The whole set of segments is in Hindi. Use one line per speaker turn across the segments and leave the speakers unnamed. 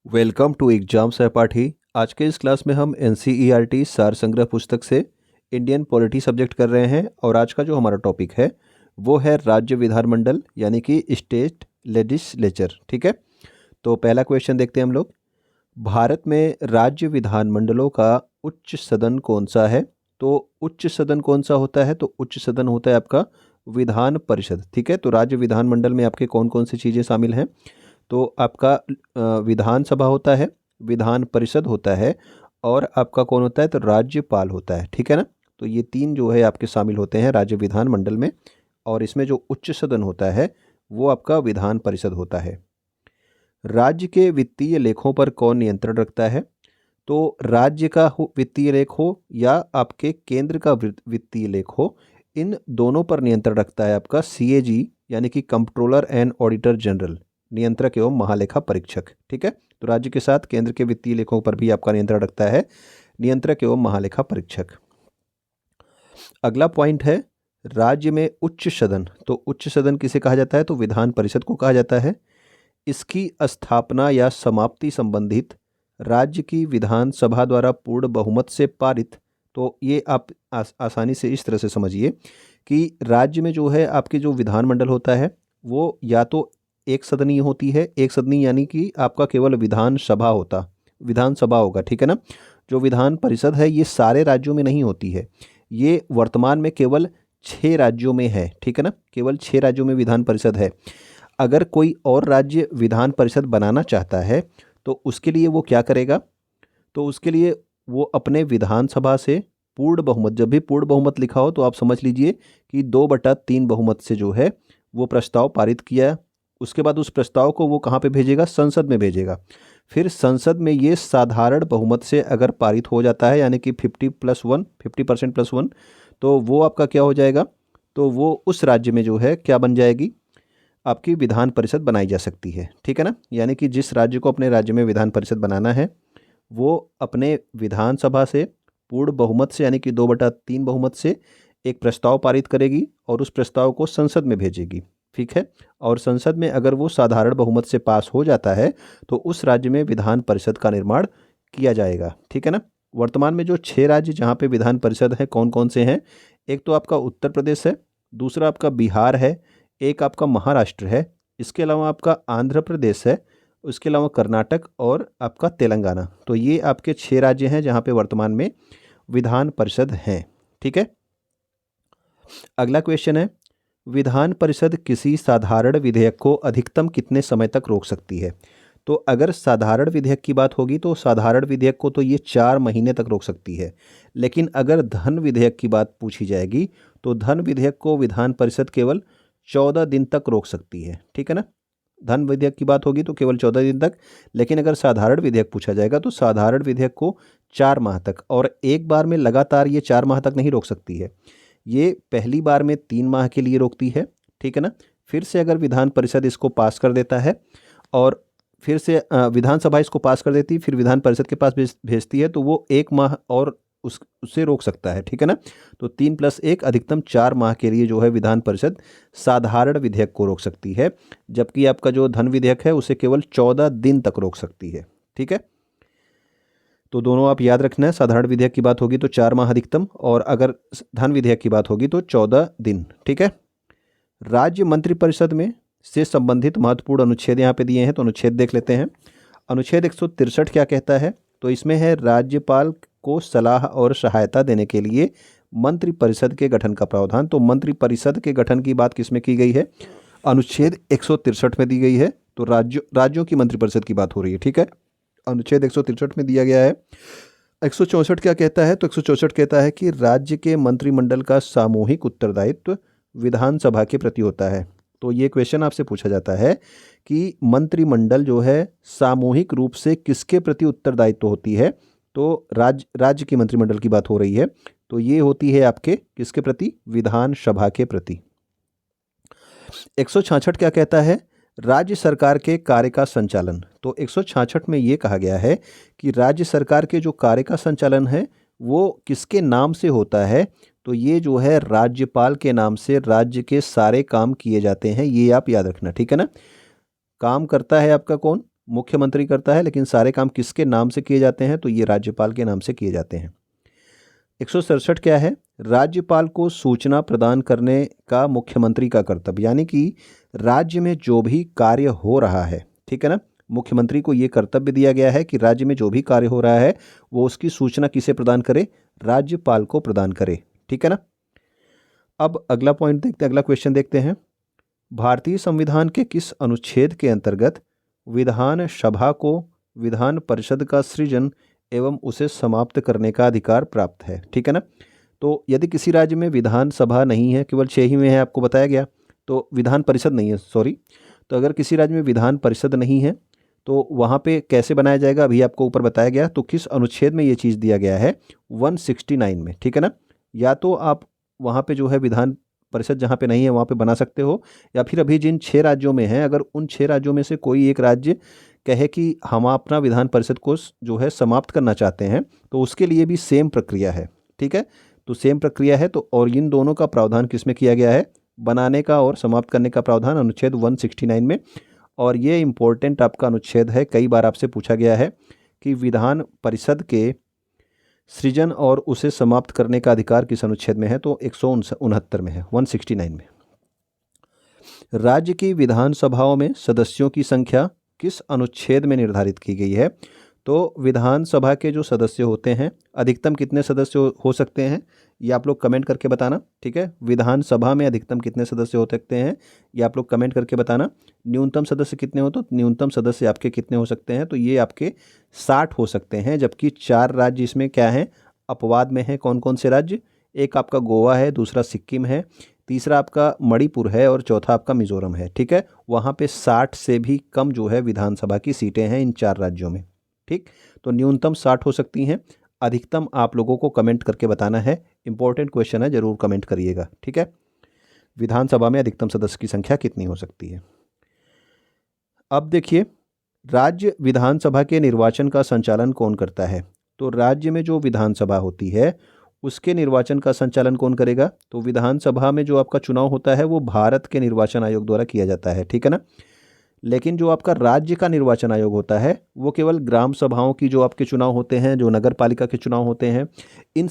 वेलकम टू एग्जाम सहपाठी। आज के इस क्लास में हम एनसीईआरटी सार संग्रह पुस्तक से इंडियन पॉलिटी सब्जेक्ट कर रहे हैं और आज का जो हमारा टॉपिक है वो है राज्य विधानमंडल यानी कि स्टेट लेजिस्लेचर। ठीक है, तो पहला क्वेश्चन देखते हैं हम लोग। भारत में राज्य विधानमंडलों का उच्च सदन कौन सा है? तो उच्च सदन कौन सा होता है? तो उच्च सदन होता है आपका विधान परिषद। ठीक है, तो राज्य विधानमंडल में आपके कौन कौन सी चीज़ें शामिल हैं? तो आपका विधानसभा होता है, विधान परिषद होता है और आपका कौन होता है? तो राज्यपाल होता है। ठीक है ना, तो ये तीन जो है आपके शामिल होते हैं राज्य विधानमंडल में। और इसमें जो उच्च सदन होता है वो आपका विधान परिषद होता है। राज्य के वित्तीय लेखों पर कौन नियंत्रण रखता है? तो राज्य का वित्तीय लेख हो या आपके केंद्र का वित्तीय लेख हो, इन दोनों पर नियंत्रण रखता है आपका सीएजी यानी कि कंट्रोलर एंड ऑडिटर जनरल, नियंत्रक एवं महालेखा परीक्षक। ठीक है, तो राज्य के साथ केंद्र के वित्तीय लेखों पर भी आपका नियंत्रण रखता है नियंत्रक एवं महालेखा परीक्षक। अगला पॉइंट है राज्य में उच्च सदन। तो उच्च सदन किसे कहा जाता है? तो विधान परिषद को कहा जाता है। इसकी स्थापना या समाप्ति संबंधित राज्य की विधानसभा द्वारा पूर्ण बहुमत से पारित। तो ये आप आसानी से इस तरह से समझिए कि राज्य में जो है आपके जो विधानमंडल होता है वो या तो एक सदनीय होती है। एक सदनीय यानी कि आपका केवल विधानसभा होगा। ठीक है ना, जो विधान परिषद है ये सारे राज्यों में नहीं होती है, ये वर्तमान में केवल 6 राज्यों में है। ठीक है ना, केवल 6 राज्यों में विधान परिषद है। अगर कोई और राज्य विधान परिषद बनाना चाहता है तो उसके लिए वो क्या करेगा? तो उसके लिए वो अपने विधानसभा से पूर्ण बहुमत, जब भी पूर्ण बहुमत लिखा हो तो आप समझ लीजिए कि 2/3 बहुमत से जो है वो प्रस्ताव पारित किया। उसके बाद उस प्रस्ताव को वो कहाँ पे भेजेगा? संसद में भेजेगा। फिर संसद में ये साधारण बहुमत से अगर पारित हो जाता है यानी कि 50% +1, तो वो आपका क्या हो जाएगा? तो वो उस राज्य में जो है क्या बन जाएगी? आपकी विधान परिषद बनाई जा सकती है। ठीक है ना, यानी कि जिस राज्य को अपने राज्य में विधान परिषद बनाना है वो अपने विधानसभा से पूर्ण बहुमत से यानी कि 2/3 बहुमत से एक प्रस्ताव पारित करेगी और उस प्रस्ताव को संसद में भेजेगी। ठीक है, और संसद में अगर वो साधारण बहुमत से पास हो जाता है तो उस राज्य में विधान परिषद का निर्माण किया जाएगा। ठीक है ना, वर्तमान में जो 6 राज्य जहाँ पे विधान परिषद है कौन कौन से हैं? एक तो आपका उत्तर प्रदेश है, दूसरा आपका बिहार है, एक आपका महाराष्ट्र है, इसके अलावा आपका आंध्र प्रदेश है, उसके अलावा कर्नाटक और आपका तेलंगाना। तो ये आपके 6 राज्य हैं जहाँ पे वर्तमान में विधान परिषद हैं। ठीक है, अगला क्वेश्चन है विधान परिषद किसी साधारण विधेयक को अधिकतम कितने समय तक रोक सकती है? तो अगर साधारण विधेयक की बात होगी तो साधारण विधेयक को तो ये 4 महीने तक रोक सकती है। लेकिन अगर धन विधेयक की बात पूछी जाएगी तो धन विधेयक को विधान परिषद केवल 14 दिन तक रोक सकती है। ठीक है ना, धन विधेयक की बात होगी तो केवल 14 दिन तक। लेकिन अगर साधारण विधेयक पूछा जाएगा तो साधारण विधेयक को 4 माह तक, और एक बार में लगातार ये 4 माह तक नहीं रोक सकती है। ये पहली बार में 3 माह के लिए रोकती है। ठीक है ना, फिर से अगर विधान परिषद इसको पास कर देता है और फिर से विधानसभा इसको पास कर देती है, फिर विधान परिषद के पास भेजती है तो वो 1 माह और उससे रोक सकता है। ठीक है ना, तो 3+1 अधिकतम 4 माह के लिए जो है विधान परिषद साधारण विधेयक को रोक सकती है, जबकि आपका जो धन विधेयक है उसे केवल 14 दिन तक रोक सकती है। ठीक है, तो दोनों आप याद रखना है, साधारण विधेयक की बात होगी तो 4 माह अधिकतम और अगर धन विधेयक की बात होगी तो 14 दिन। ठीक है, राज्य मंत्रिपरिषद में से संबंधित महत्वपूर्ण अनुच्छेद यहाँ पे दिए हैं, तो अनुच्छेद देख लेते हैं। अनुच्छेद 163 क्या कहता है? तो इसमें है राज्यपाल को सलाह और सहायता देने के लिए मंत्रिपरिषद के गठन का प्रावधान। तो मंत्रिपरिषद के गठन की बात किसमें की गई है? अनुच्छेद 163 में दी गई है। तो राज्यों की मंत्रिपरिषद की बात हो रही है। ठीक है, अनुच्छेद 163 में दिया गया है। 164 क्या कहता है? तो 164 कहता है कि राज्य के मंत्रिमंडल का सामूहिक उत्तरदायित्व विधानसभा के प्रति होता है। तो ये क्वेश्चन आपसे पूछा जाता है कि मंत्रिमंडल जो है सामूहिक रूप से किसके प्रति उत्तरदायित्व होती है? तो राज्य की मंत्रिमंडल की बात हो रही है, तो ये होती है आपके किसके प्रति? विधानसभा के प्रति। 166 क्या कहता है? राज्य सरकार के कार्य का संचालन। तो 166 में ये कहा गया है कि राज्य सरकार के जो कार्य का संचालन है वो किसके नाम से होता है? तो ये जो है राज्यपाल के नाम से राज्य के सारे काम किए जाते हैं, ये आप याद रखना। ठीक है ना, काम करता है आपका कौन? मुख्यमंत्री करता है, लेकिन सारे काम किसके नाम से किए जाते हैं? तो ये राज्यपाल के नाम से किए जाते हैं। 167 क्या है? राज्यपाल को सूचना प्रदान करने का मुख्यमंत्री का कर्तव्य, यानी कि राज्य में जो भी कार्य हो रहा है, ठीक है ना, मुख्यमंत्री को ये कर्तव्य दिया गया है कि राज्य में जो भी कार्य हो रहा है वो उसकी सूचना किसे प्रदान करे? राज्यपाल को प्रदान करे, ठीक है ना। अब अगला पॉइंट देखते हैं, अगला क्वेश्चन देखते हैं। भारतीय संविधान के किस अनुच्छेद के अंतर्गत विधान सभा को विधान परिषद का सृजन एवं उसे समाप्त करने का अधिकार प्राप्त है? ठीक है ना। तो यदि किसी राज्य में विधानसभा नहीं है, केवल 6 ही में है, आपको बताया गया, तो विधान परिषद नहीं है, सॉरी, तो अगर किसी राज्य में विधान परिषद नहीं है तो वहाँ पे कैसे बनाया जाएगा? अभी आपको ऊपर बताया गया। तो किस अनुच्छेद में ये चीज़ दिया गया है? 169 में, ठीक है ना। या तो आप वहाँ पे जो है विधान परिषद जहाँ पे नहीं है वहाँ पे बना सकते हो, या फिर अभी जिन 6 राज्यों में हैं, अगर उन 6 राज्यों में से कोई एक राज्य कहे कि हम अपना विधान परिषद को जो है समाप्त करना चाहते हैं, तो उसके लिए भी सेम प्रक्रिया है, ठीक है। तो सेम प्रक्रिया है, तो और इन दोनों का प्रावधान किस में किया गया है? बनाने का और समाप्त करने का प्रावधान अनुच्छेद 169 में। और ये इम्पोर्टेंट आपका अनुच्छेद है, कई बार आपसे पूछा गया है कि विधान परिषद के सृजन और उसे समाप्त करने का अधिकार किस अनुच्छेद में है? तो 169 में है, 169 में। राज्य की विधानसभाओं में सदस्यों की संख्या किस अनुच्छेद में निर्धारित की गई है? तो विधानसभा के जो सदस्य होते हैं, अधिकतम कितने सदस्य हो सकते हैं, ये आप लोग कमेंट करके बताना, ठीक है। विधानसभा में अधिकतम कितने सदस्य हो सकते हैं, ये आप लोग कमेंट करके बताना। न्यूनतम सदस्य कितने हो? तो न्यूनतम सदस्य आपके कितने हो सकते हैं? तो ये आपके 60 हो सकते हैं, जबकि 4 राज्य इसमें क्या हैं? अपवाद में है। कौन कौन से राज्य? एक आपका गोवा है, दूसरा सिक्किम है, तीसरा आपका मणिपुर है और चौथा आपका मिजोरम है, ठीक है। वहाँ पे 60 से भी कम जो है विधानसभा की सीटें हैं इन 4 राज्यों में, ठीक। तो न्यूनतम 60 हो सकती हैं, अधिकतम आप लोगों को कमेंट करके बताना है। इंपॉर्टेंट क्वेश्चन है, जरूर कमेंट करिएगा, ठीक है। विधानसभा में अधिकतम सदस्य की संख्या कितनी हो सकती है? अब देखिए, राज्य विधानसभा के निर्वाचन का संचालन कौन करता है? तो राज्य में जो विधानसभा होती है उसके निर्वाचन का संचालन कौन करेगा? तो विधानसभा में जो आपका चुनाव होता है वो भारत के निर्वाचन आयोग द्वारा किया जाता है, ठीक है ना। लेकिन जो आपका राज्य का निर्वाचन आयोग होता है वो केवल ग्राम सभाओं की जो आपके चुनाव होते हैं, जो नगर पालिका के चुनाव होते हैं, इन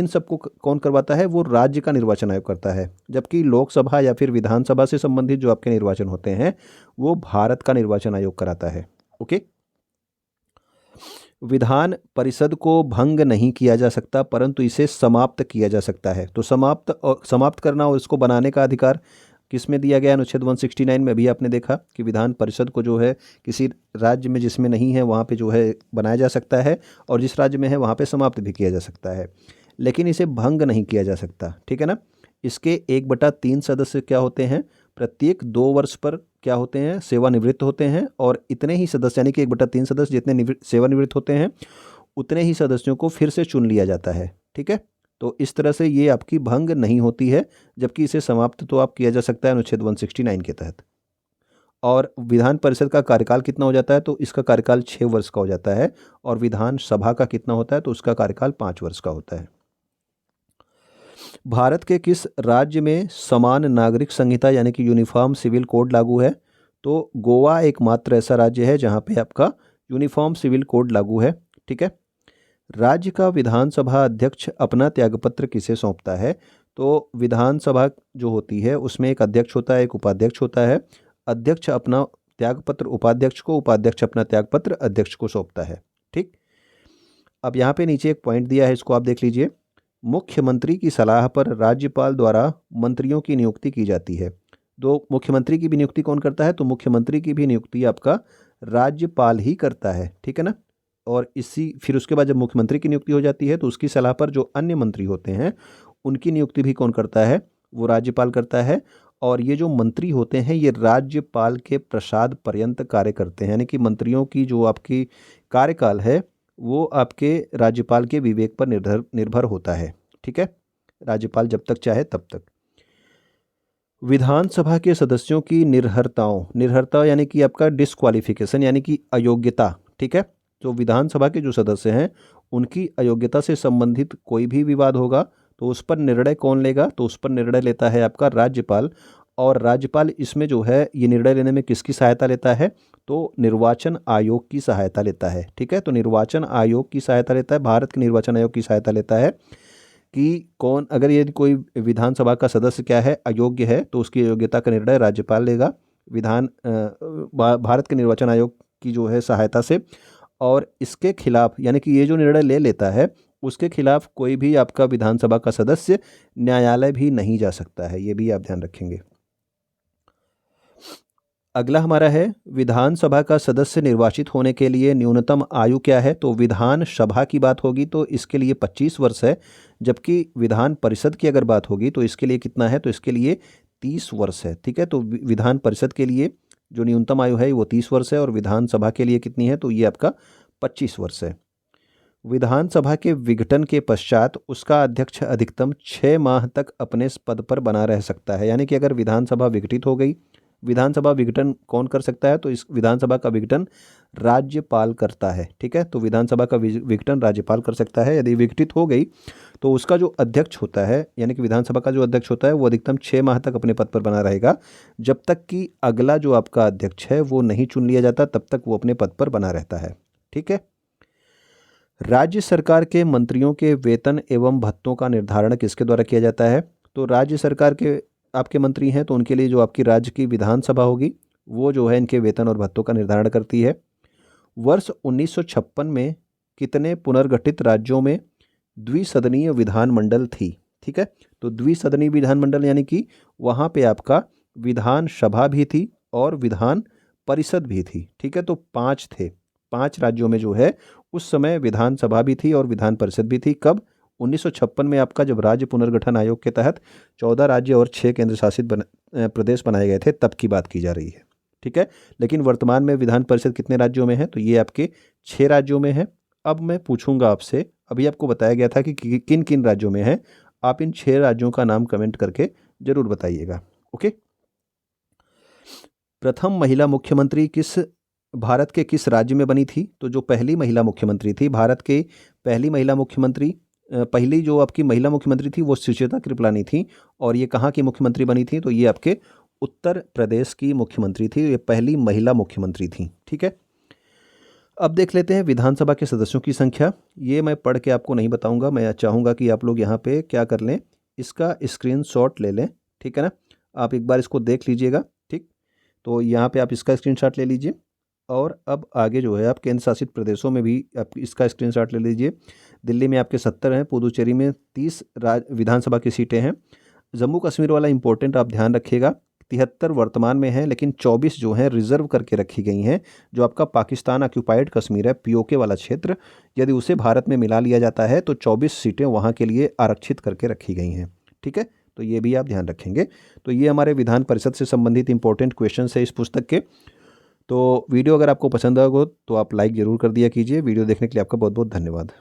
सब को कौन करवाता है? वो राज्य का निर्वाचन आयोग करता है। जबकि लोकसभा या फिर विधानसभा से संबंधित जो आपके निर्वाचन होते हैं वो भारत का निर्वाचन आयोग कराता है, ओके। विधान परिषद को भंग नहीं किया जा सकता, परंतु इसे समाप्त किया जा सकता है। तो समाप्त करना और इसको बनाने का अधिकार किस में दिया गया? अनुच्छेद 169 में। अभी आपने देखा कि विधान परिषद को जो है किसी राज्य में जिसमें नहीं है वहाँ पे जो है बनाया जा सकता है, और जिस राज्य में है वहाँ पे समाप्त भी किया जा सकता है, लेकिन इसे भंग नहीं किया जा सकता, ठीक है ना। इसके 1/3 सदस्य क्या होते हैं? प्रत्येक 2 वर्ष पर क्या होते हैं? सेवानिवृत्त होते हैं। और इतने ही सदस्य, यानी कि 1/3 सदस्य जितने सेवानिवृत्त होते हैं उतने ही सदस्यों को फिर से चुन लिया जाता है, ठीक है। तो इस तरह से ये आपकी भंग नहीं होती है, जबकि इसे समाप्त तो आप किया जा सकता है अनुच्छेद 169 के तहत। और विधान परिषद का कार्यकाल कितना हो जाता है? तो इसका कार्यकाल 6 वर्ष का हो जाता है। और विधान सभा का कितना होता है? तो उसका कार्यकाल 5 वर्ष का होता है। भारत के किस राज्य में समान नागरिक संहिता यानी कि यूनिफॉर्म सिविल कोड लागू है? तो गोवा एकमात्र ऐसा राज्य है जहाँ पे आपका यूनिफॉर्म सिविल कोड लागू है, ठीक है। राज्य का विधानसभा अध्यक्ष अपना त्यागपत्र किसे सौंपता है? तो विधानसभा जो होती है उसमें एक अध्यक्ष होता है, एक उपाध्यक्ष होता है। अध्यक्ष अपना त्यागपत्र उपाध्यक्ष को, उपाध्यक्ष अपना त्यागपत्र अध्यक्ष को सौंपता है, ठीक। अब यहाँ पे नीचे एक पॉइंट दिया है, इसको आप देख लीजिए। मुख्यमंत्री की सलाह पर राज्यपाल द्वारा मंत्रियों की नियुक्ति की जाती है। तो मुख्यमंत्री की भी नियुक्ति कौन करता है? तो मुख्यमंत्री की भी नियुक्ति आपका राज्यपाल ही करता है, ठीक है ना। और फिर उसके बाद जब मुख्यमंत्री की नियुक्ति हो जाती है तो उसकी सलाह पर जो अन्य मंत्री होते हैं उनकी नियुक्ति भी कौन करता है? वो राज्यपाल करता है। और ये जो मंत्री होते हैं ये राज्यपाल के प्रसाद पर्यंत कार्य करते हैं, यानी कि मंत्रियों की जो आपकी कार्यकाल है वो आपके राज्यपाल के विवेक पर निर्भर होता है, ठीक है। राज्यपाल जब तक चाहे तब तक। विधानसभा के सदस्यों की निर्हरता यानी कि आपका डिस्क्वालिफिकेशन यानी कि अयोग्यता, ठीक है। तो विधानसभा के जो सदस्य हैं उनकी अयोग्यता से संबंधित कोई भी विवाद होगा तो उस पर निर्णय कौन लेगा? तो उस पर निर्णय लेता है आपका राज्यपाल। और राज्यपाल इसमें जो है ये निर्णय लेने में किसकी सहायता लेता है, तो निर्वाचन आयोग की सहायता लेता है। ठीक है, तो निर्वाचन आयोग की सहायता लेता है, भारत के निर्वाचन आयोग की सहायता लेता है कि कौन, अगर ये कोई विधानसभा का सदस्य क्या है, अयोग्य है, तो उसकी योग्यता का निर्णय राज्यपाल लेगा भारत के निर्वाचन आयोग की जो है सहायता से। और इसके खिलाफ, यानी कि ये जो निर्णय ले लेता है उसके खिलाफ कोई भी आपका विधानसभा का सदस्य न्यायालय भी नहीं जा सकता है, ये भी आप ध्यान रखेंगे। अगला हमारा है विधानसभा का सदस्य निर्वाचित होने के लिए न्यूनतम आयु क्या है, तो विधानसभा की बात होगी तो इसके लिए 25 वर्ष है, जबकि विधान परिषद की अगर बात होगी तो इसके लिए कितना है, तो इसके लिए 30 वर्ष है। ठीक है, तो विधान परिषद के लिए जो न्यूनतम आयु है वो 30 वर्ष है और विधानसभा के लिए कितनी है, तो ये आपका 25 वर्ष है। विधानसभा के विघटन के पश्चात उसका अध्यक्ष अधिकतम 6 माह तक अपने पद पर बना रह सकता है, यानी कि अगर विधानसभा विघटित हो गई, विधानसभा विघटन कौन कर सकता है, तो इस विधानसभा का विघटन राज्यपाल करता है। ठीक है, तो विधानसभा का विघटन राज्यपाल कर सकता है। यदि विघटित हो गई तो उसका जो अध्यक्ष होता है, यानी कि विधानसभा का जो अध्यक्ष होता है वो अधिकतम 6 माह तक अपने पद पर बना रहेगा, जब तक कि अगला जो आपका अध्यक्ष है वो नहीं चुन लिया जाता, तब तक वो अपने पद पर बना रहता है। ठीक है, राज्य सरकार के मंत्रियों के वेतन एवं भत्तों का निर्धारण किसके द्वारा किया जाता है, तो राज्य सरकार के आपके मंत्री हैं तो उनके लिए जो आपकी राज्य की विधानसभा होगी वो जो है इनके वेतन और भत्तों का निर्धारण करती है। वर्ष 1956 में कितने पुनर्गठित राज्यों में द्विसदनीय विधानमंडल थी। ठीक है, तो द्विसदनीय विधानमंडल यानी कि वहाँ पे आपका विधानसभा भी थी और विधान परिषद भी थी। ठीक है, तो 5 थे, 5 राज्यों में जो है उस समय विधानसभा भी थी और विधान परिषद भी थी। कब, 1956 में आपका जब राज्य पुनर्गठन आयोग के तहत 14 राज्य और 6 केंद्र शासित प्रदेश बनाए गए थे, तब की बात की जा रही है। ठीक है, लेकिन वर्तमान में विधान परिषद कितने राज्यों में है, तो ये आपके 6 राज्यों में है। अब मैं पूछूंगा आपसे, अभी आपको बताया गया था कि किन किन राज्यों में है, आप इन 6 राज्यों का नाम कमेंट करके जरूर बताइएगा। ओके, प्रथम महिला मुख्यमंत्री भारत के किस राज्य में बनी थी, तो जो पहली महिला मुख्यमंत्री थी, भारत के पहली महिला मुख्यमंत्री, पहली जो आपकी महिला मुख्यमंत्री थी वो सुचेता कृपलानी थी, और ये कहाँ की मुख्यमंत्री बनी थी, तो ये आपके उत्तर प्रदेश की मुख्यमंत्री थी, ये पहली महिला मुख्यमंत्री थी। ठीक है, अब देख लेते हैं विधानसभा के सदस्यों की संख्या। ये मैं पढ़ के आपको नहीं बताऊंगा, मैं चाहूँगा कि आप लोग यहाँ पे क्या कर लें, इसका स्क्रीनशॉट ले लें। ठीक है ना, आप एक बार इसको देख लीजिएगा। ठीक, तो यहाँ पे आप इसका स्क्रीनशॉट ले लीजिए, और अब आगे जो है आप केंद्र शासित प्रदेशों में भी आप इसका स्क्रीनशॉट ले लीजिए। दिल्ली में आपके 70 हैं, पुदुचेरी में 30 विधानसभा की सीटें हैं। जम्मू कश्मीर वाला इंपॉर्टेंट आप ध्यान रखिएगा, 73 वर्तमान में है, लेकिन 24 जो हैं रिजर्व करके रखी गई हैं। जो आपका पाकिस्तान ऑक्यूपाइड कश्मीर है, पीओके वाला क्षेत्र, यदि उसे भारत में मिला लिया जाता है तो 24 सीटें वहाँ के लिए आरक्षित करके रखी गई हैं। ठीक है, तो ये भी आप ध्यान रखेंगे। तो ये हमारे विधान परिषद से संबंधित इंपॉर्टेंट क्वेश्चन है इस पुस्तक के। तो वीडियो अगर आपको पसंद आएगा तो आप लाइक ज़रूर कर दिया कीजिए। वीडियो देखने के लिए आपका बहुत बहुत धन्यवाद।